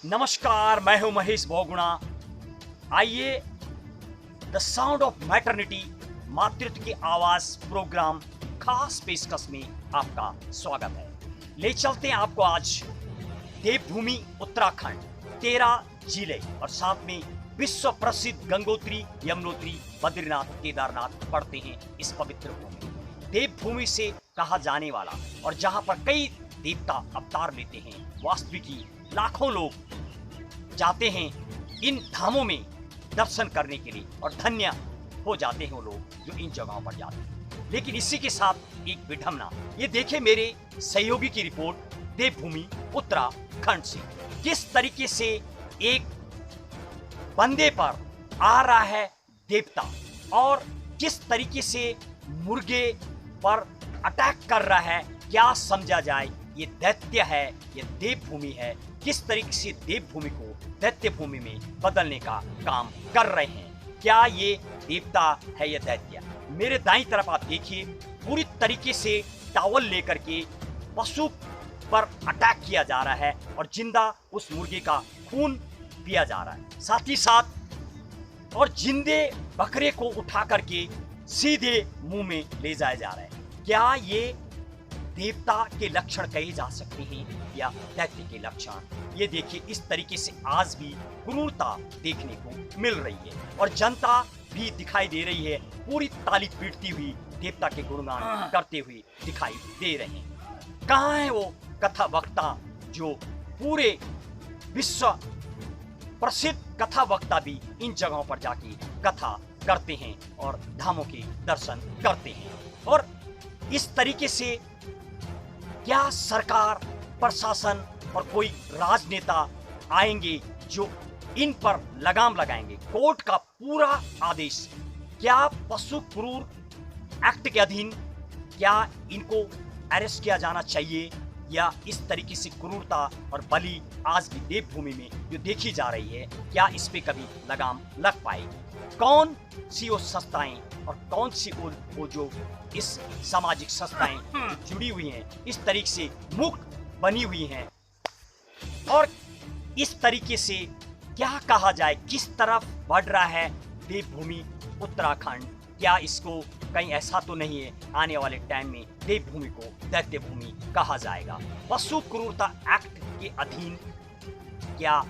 नमस्कार, मैं हूं महेश बहुगुणा। आइए द साउंड ऑफ मैटरनिटी मातृत्व की आवाज प्रोग्राम खास पेशकश में आपका स्वागत है। ले चलते हैं आपको आज देवभूमि उत्तराखंड, 13 जिले और साथ में विश्व प्रसिद्ध गंगोत्री, यमुनोत्री, बद्रीनाथ, केदारनाथ पड़ते हैं इस पवित्र भूमि। देवभूमि से कहा जाने वाला और जहां पर कई देवता अवतार लेते हैं, वास्तविकी लाखों लोग जाते हैं इन धामों में दर्शन करने के लिए और धन्य हो जाते हैं वो लोग जो इन जगहों पर जाते हैं। लेकिन इसी के साथ एक विडंबना, ये देखें मेरे सहयोगी की रिपोर्ट देवभूमि उत्तराखंड से, किस तरीके से एक बंदे पर आ रहा है देवता और किस तरीके से मुर्गे पर अटैक कर रहा है। क्या समझा जाए, ये दैत्य है, ये देवभूमि है। किस तरीके से देवभूमि को दैत्य भूमि में बदलने का काम कर रहे हैं। क्या ये देवता है या दैत्य? मेरे दाईं तरफ आप देखिए, पूरी तरीके से टावल लेकर के पशु पर अटैक किया जा रहा है और जिंदा उस मुर्गे का खून पिया जा रहा है। साथ ही साथ और जिंदे बकरे को उठा करके सीधे मुंह में ले जाया जा रहा है। क्या ये देवता के लक्षण कहे जा सकते हैं या दैत्य के लक्षण? ये देखिए, इस तरीके से आज भी क्रूरता देखने को मिल रही है और जनता भी दिखाई दे रही है पूरी ताली पीटती हुई देवता के गुणगान करते हुए दिखाई दे रहे हैं। कहाँ है वो कथा वक्ता जो पूरे विश्व प्रसिद्ध कथा वक्ता भी इन जगहों पर जाके कथा करते हैं और धामों के दर्शन करते हैं। और इस तरीके से क्या सरकार, प्रशासन और कोई राजनेता आएंगे जो इन पर लगाम लगाएंगे? कोर्ट का पूरा आदेश, क्या पशु क्रूर एक्ट के अधीन क्या इनको अरेस्ट किया जाना चाहिए या इस तरीके से क्रूरता और बलि आज भी देवभूमि में जो देखी जा रही है, क्या इस पे कभी लगाम लग पाएगी? कौन सी वो संस्थाएं और कौन सी वो जो इस सामाजिक संस्थाएं जुड़ी हुई हैं, इस तरीके से मुक्त बनी हुई हैं और इस तरीके से क्या कहा जाए, किस तरफ बढ़ रहा है देवभूमि उत्तराखंड? क्या इसको कहीं ऐसा तो नहीं है आने वाले टाइम में देवभूमि को दैत्य भूमि कहा जाएगा? पशु क्रूरता एक्ट के अधीन क्या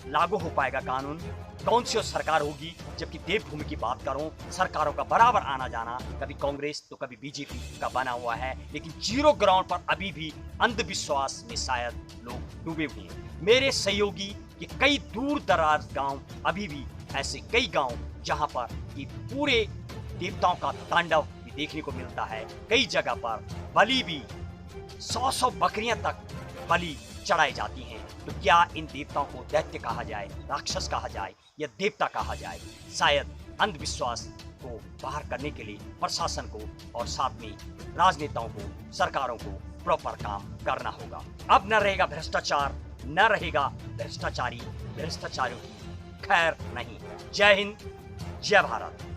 लागू हो पाएगा कानून? कौन सी सरकार होगी? जबकि देवभूमि की बात करूं, सरकारों का बराबर आना जाना, कभी कांग्रेस तो कभी बीजेपी का बना हुआ है, लेकिन जीरो ग्राउंड पर अभी भी अंधविश्वास में शायद लोग डूबे हुए हैं। मेरे सहयोगी के कई दूर दराज गांव, अभी भी ऐसे कई गांव जहां पर ये पूरे देवताओं का तांडव भी देखने को मिलता है। कई जगह पर बलि भी 100 बकरियां तक बलि चढ़ाई जाती हैं। तो क्या इन देवताओं को दैत्य कहा जाए, राक्षस कहा जाए या देवता कहा जाए? शायद अंधविश्वास को बाहर करने के लिए प्रशासन को और साथ में राजनेताओं को, सरकारों को प्रॉपर काम करना होगा। अब न रहेगा भ्रष्टाचार, न रहेगा भ्रष्टाचारी, भ्रष्टाचारियों की खैर नहीं। जय हिंद, जय भारत।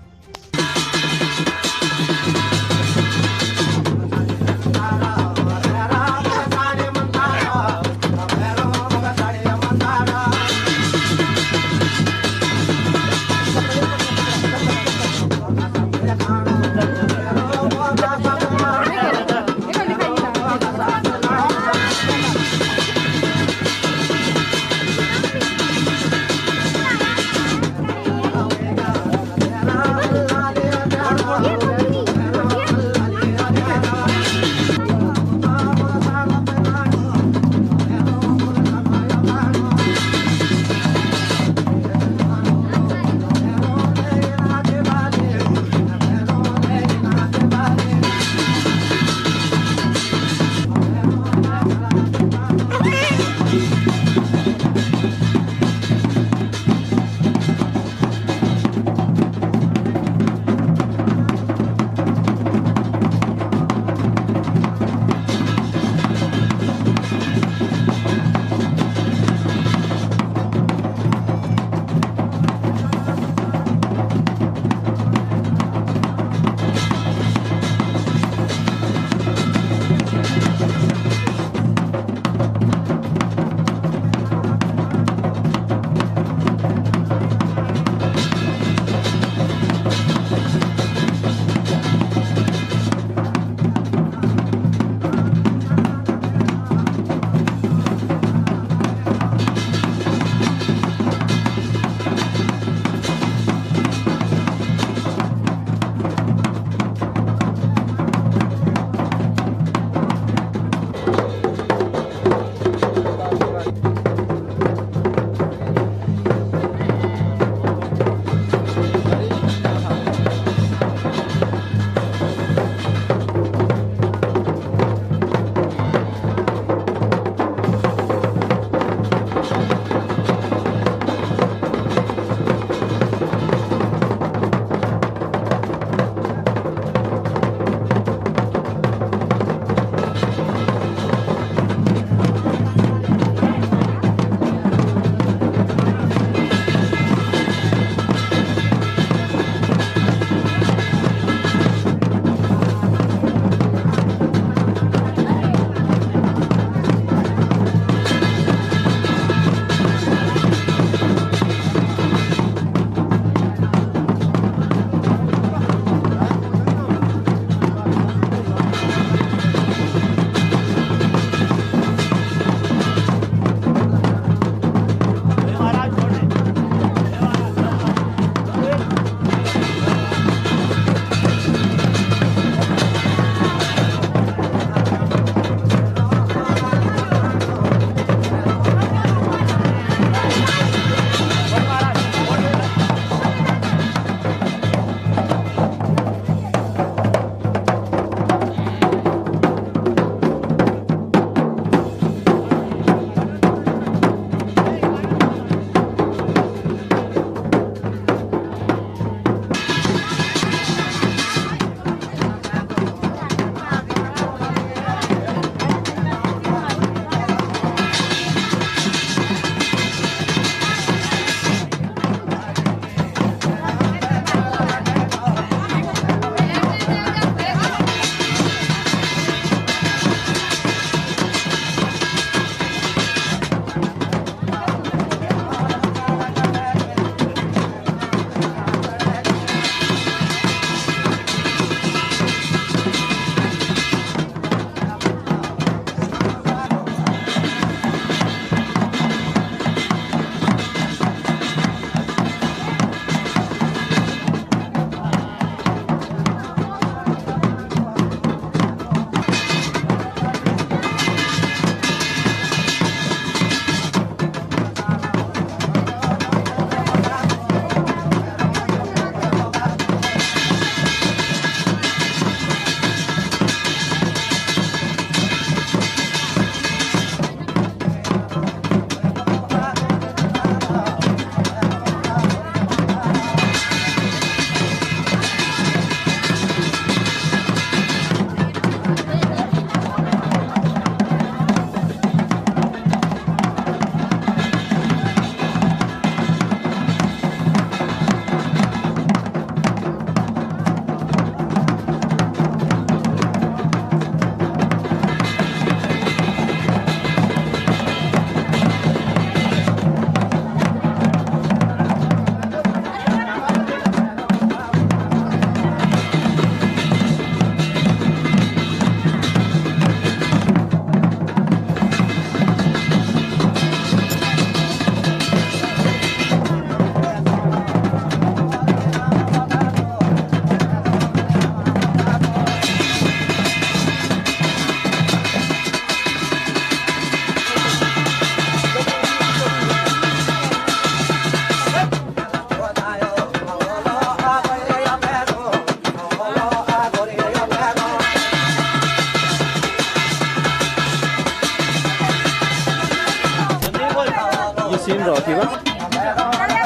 यो सीन रखिबा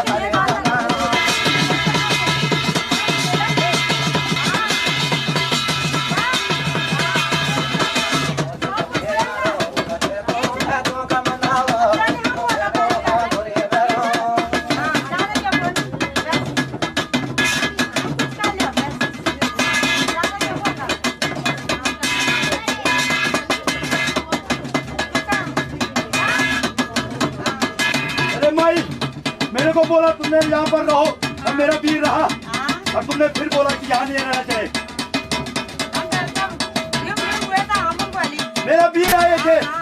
मेरे को बोला तुमने यहाँ पर रहो और मेरा वीर रहा और तुमने फिर बोला कि यहाँ नहीं रहना चाहिए। मेरा वीर आए थे